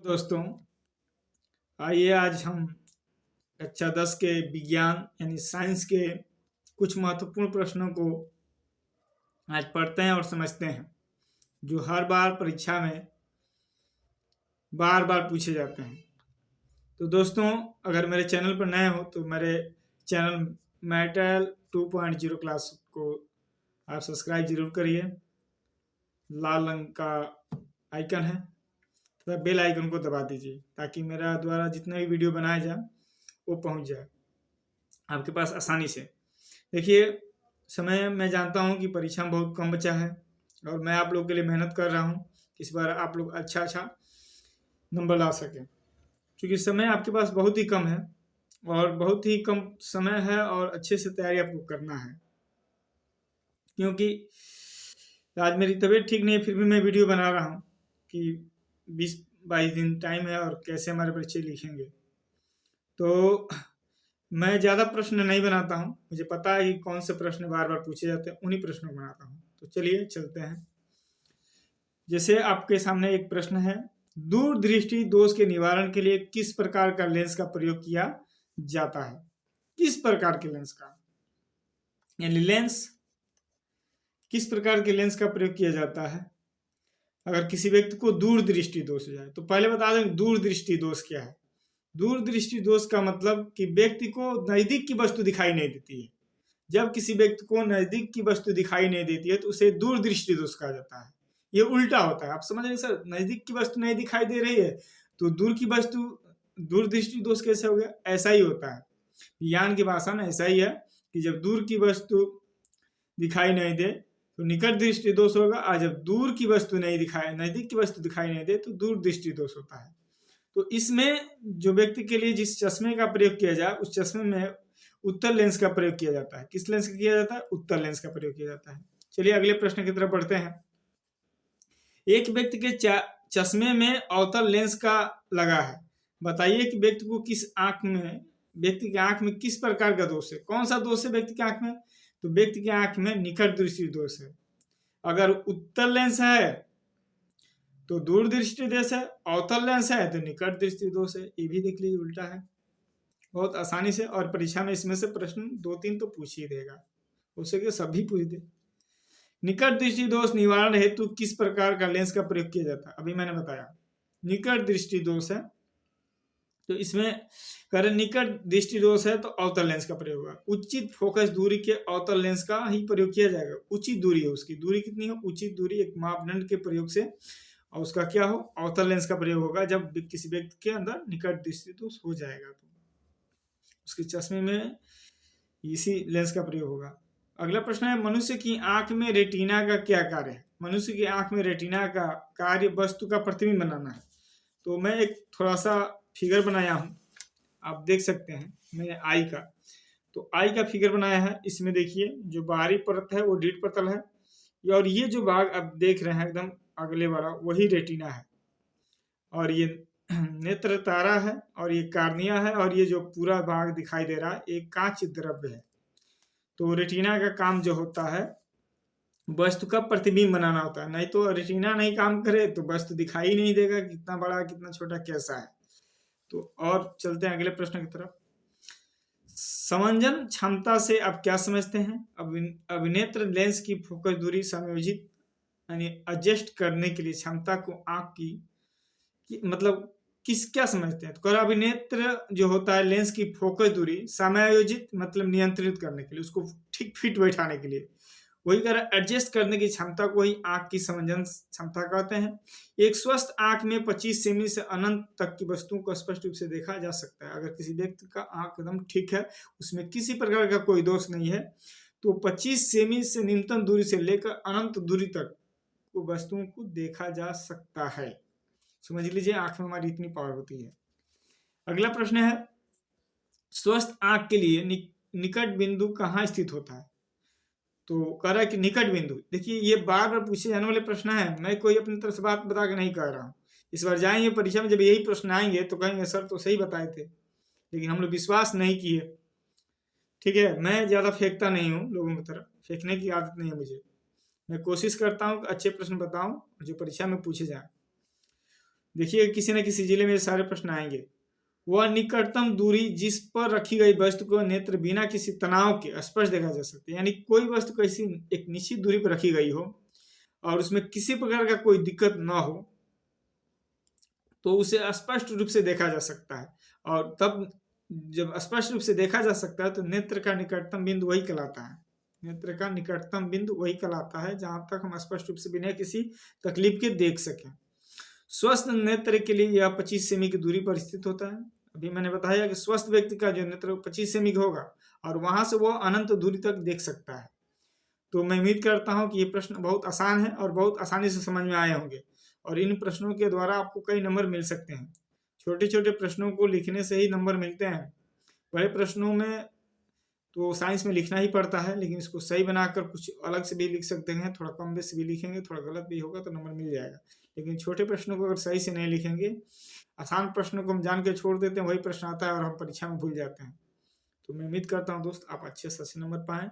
दोस्तों, आइए आज हम कक्षा 10 के विज्ञान यानी साइंस के कुछ महत्वपूर्ण प्रश्नों को आज पढ़ते हैं और समझते हैं, जो हर बार परीक्षा में बार बार पूछे जाते हैं। तो दोस्तों, अगर मेरे चैनल पर नए हो तो मेरे चैनल मैटल 2.0 क्लास को आप सब्सक्राइब जरूर करिए। लाल रंग का आइकन है, तो बेल आइकन को दबा दीजिए ताकि मेरा द्वारा जितना भी वीडियो बनाया जाए वो पहुंच जाए आपके पास आसानी से। देखिए, समय मैं जानता हूं कि परीक्षा में बहुत कम बचा है और मैं आप लोगों के लिए मेहनत कर रहा हूं कि इस बार आप लोग अच्छा नंबर ला सकें, क्योंकि समय आपके पास बहुत ही कम है और बहुत ही कम समय है और अच्छे से तैयारी आपको करना है। क्योंकि आज मेरी तबीयत ठीक नहीं है, फिर भी मैं वीडियो बना रहा हूँ कि 20-22 दिन टाइम है और कैसे हमारे बच्चे लिखेंगे। तो मैं ज़्यादा प्रश्न नहीं बनाता हूँ, मुझे पता है कि कौन से प्रश्न बार बार पूछे जाते हैं, उन्हीं प्रश्नों को बनाता हूँ। तो चलिए चलते हैं। जैसे आपके सामने एक प्रश्न है, दूरदृष्टि दोष के निवारण के लिए किस प्रकार का लेंस का प्रयोग किया जाता है? किस प्रकार के लेंस का, यानी लेंस किस प्रकार के लेंस का प्रयोग किया जाता है अगर किसी व्यक्ति को दूरदृष्टि दोष हो जाए? तो पहले बता दें दूरदृष्टि दोष क्या है। दूरदृष्टि दोष का मतलब कि व्यक्ति को नजदीक की वस्तु दिखाई नहीं देती है। जब किसी व्यक्ति को नजदीक की वस्तु दिखाई नहीं देती है तो उसे दूरदृष्टि दोष कहा जाता है। ये उल्टा होता है। आप समझ रहे सर, नजदीक की वस्तु नहीं दिखाई दे रही है तो दूर की वस्तु दूरदृष्टि दोष कैसे हो गया? ऐसा ही होता है। विज्ञान की भाषा में ऐसा ही है कि जब दूर की वस्तु दिखाई नहीं दे तो निकट दृष्टि दोष होगा, और जब दूर की वस्तु नहीं दिखाई नजदीक की वस्तु दिखाई नहीं दे तो दूरदृष्टि दोष होता है। तो इसमें जो व्यक्ति के लिए जिस चश्मे का प्रयोग किया जाए उस चश्मे में उत्तल लेंस का प्रयोग किया जाता है। किस लेंस का किया जाता है? उत्तल लेंस का प्रयोग किया जाता है। चलिए अगले प्रश्न की तरफ बढ़ते हैं। एक व्यक्ति के चश्मे में अवतल लेंस का लगा है, बताइए कि व्यक्ति की आंख में किस प्रकार का दोष है? कौन सा दोष है व्यक्ति की आंख में? तो व्यक्ति की आंख में निकट दृष्टि दोष है। अगर उत्तल लेंस है तो दूर दृष्टि दोष है, अवतल लेंस है तो निकट दृष्टि दोष है। ये भी देख लीजिए, उल्टा है, बहुत आसानी से। और परीक्षा में इसमें से प्रश्न 2-3 तो पूछ ही देगा, हो सके सभी पूछ दे। निकट दृष्टि दोष निवारण हेतु किस प्रकार का लेंस का प्रयोग किया जाता है? अभी मैंने बताया निकट दृष्टि दोष है तो इसमें करें निकट दृष्टि दोष है तो अवतल लेंस का प्रयोग होगा। उचित फोकस दूरी के अवतल लेंस का ही प्रयोग किया जाएगा। उचित दूरी है, उसकी दूरी कितनी हो? उचित दूरी एक मापदंड के प्रयोग से, और उसका क्या हो? अवतल लेंस का प्रयोग होगा। जब किसी व्यक्ति के अंदर निकट दृष्टि दोष हो जाएगा तो उसके चश्मे में इसी लेंस का प्रयोग होगा। अगला प्रश्न है, मनुष्य की आंख में रेटिना का क्या कार्य है? मनुष्य की आंख में रेटिना का कार्य वस्तु का प्रतिबिंब बनाना है। तो मैं एक थोड़ा सा फिगर बनाया हूं, आप देख सकते हैं, मैंने आई का का फिगर बनाया है। इसमें देखिए जो बाहरी परत है वो रीड पटल है, और ये जो भाग आप देख रहे हैं एकदम अगले वाला वही रेटिना है, और ये नेत्र तारा है, और ये कार्निया है, और ये जो पूरा भाग दिखाई दे रहा है एक कांच द्रव्य है। तो रेटिना का काम जो होता है वस्तु का प्रतिबिंब बनाना होता है। नहीं तो रेटिना नहीं काम करे तो वस्तु दिखाई नहीं देगा कितना बड़ा कितना छोटा कैसा है। तो और चलते हैं अगले प्रश्न की तरफ। समंजन क्षमता से आप क्या समझते हैं? अभिनेत्र लेंस की फोकस दूरी समायोजित यानी एडजस्ट करने के लिए क्षमता को आंख की मतलब क्या समझते हैं? तो कह रहा अभिनेत्र जो होता है लेंस की फोकस दूरी समायोजित मतलब नियंत्रित करने के लिए, उसको ठीक फिट बैठाने के लिए, वही कह रहा एडजस्ट करने की क्षमता को ही आंख की समंजन क्षमता कहते हैं। एक स्वस्थ आंख में 25 सेमी से अनंत तक की वस्तुओं को स्पष्ट रूप से देखा जा सकता है। अगर किसी व्यक्ति का आंख एकदम ठीक है, उसमें किसी प्रकार का कोई दोष नहीं है, तो 25 सेमी से न्यूनतम दूरी से लेकर अनंत दूरी तक वस्तुओं को देखा जा सकता है। समझ लीजिए आंख में हमारी इतनी पावर होती है। अगला प्रश्न है, स्वस्थ आंख के लिए निकट बिंदु कहाँ स्थित होता है? तो कह रहा है कि निकट बिंदु, देखिए ये बार बार पूछे जाने वाले प्रश्न है, मैं कोई अपनी तरफ से बात बता के नहीं कह रहा हूँ। इस बार जाएंगे परीक्षा में जब यही प्रश्न आएंगे तो कहेंगे सर तो सही बताए थे, लेकिन हम लोग विश्वास नहीं किए। ठीक है, मैं ज्यादा फेंकता नहीं हूँ लोगों की तरफ, फेंकने की आदत नहीं है मुझे। मैं कोशिश करता हूँ कि अच्छे प्रश्न बताऊं जो परीक्षा में पूछे जाए। देखिए किसी न किसी जिले में सारे प्रश्न आएंगे। वह निकटतम दूरी जिस पर रखी गई वस्तु को नेत्र बिना किसी तनाव के स्पष्ट देखा जा सकता है। यानी कोई वस्तु कैसी एक निश्चित दूरी पर रखी गई हो और उसमें किसी प्रकार का कोई दिक्कत ना हो तो उसे स्पष्ट रूप से देखा जा सकता है। और तब जब स्पष्ट रूप से देखा जा सकता है तो नेत्र का निकटतम बिंदु वही कहलाता है। नेत्र का निकटतम बिंदु वही कहलाता है जहां तक हम स्पष्ट रूप से बिना किसी तकलीफ के देख सकें। स्वस्थ नेत्र के लिए यह 25 सेमी की दूरी पर स्थित होता है। अभी मैंने बताया कि स्वस्थ व्यक्ति का जो नेत्र 25 सेमी का होगा और वहां से वो अनंत दूरी तक देख सकता है। तो मैं उम्मीद करता हूं कि ये प्रश्न बहुत आसान है और बहुत आसानी से समझ में आए होंगे और इन प्रश्नों के द्वारा आपको कई नंबर मिल सकते हैं। छोटे छोटे प्रश्नों को लिखने से ही नंबर मिलते हैं। बड़े प्रश्नों में तो साइंस में लिखना ही पड़ता है, लेकिन इसको सही बनाकर कुछ अलग से भी लिख सकते हैं। थोड़ा कम बेस भी लिखेंगे, थोड़ा गलत भी होगा तो नंबर मिल जाएगा। लेकिन छोटे प्रश्नों को अगर सही से नहीं लिखेंगे, आसान प्रश्नों को हम जान के छोड़ देते हैं, वही प्रश्न आता है और हम परीक्षा में भूल जाते हैं। तो मैं उम्मीद करता हूँ दोस्त आप अच्छे से अच्छे नंबर पाएँ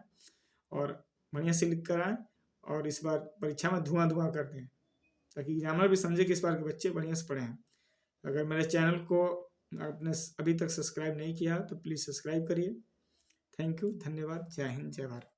और बढ़िया से लिख कर आएँ और इस बार परीक्षा में धुआं कर दें, ताकि एग्जामिनर भी समझे कि इस बार के बच्चे बढ़िया से पढ़े हैं। अगर मेरे चैनल को आपने अभी तक सब्सक्राइब नहीं किया तो प्लीज़ सब्सक्राइब करिए। थैंक यू, धन्यवाद, जय हिंद, जय भारत।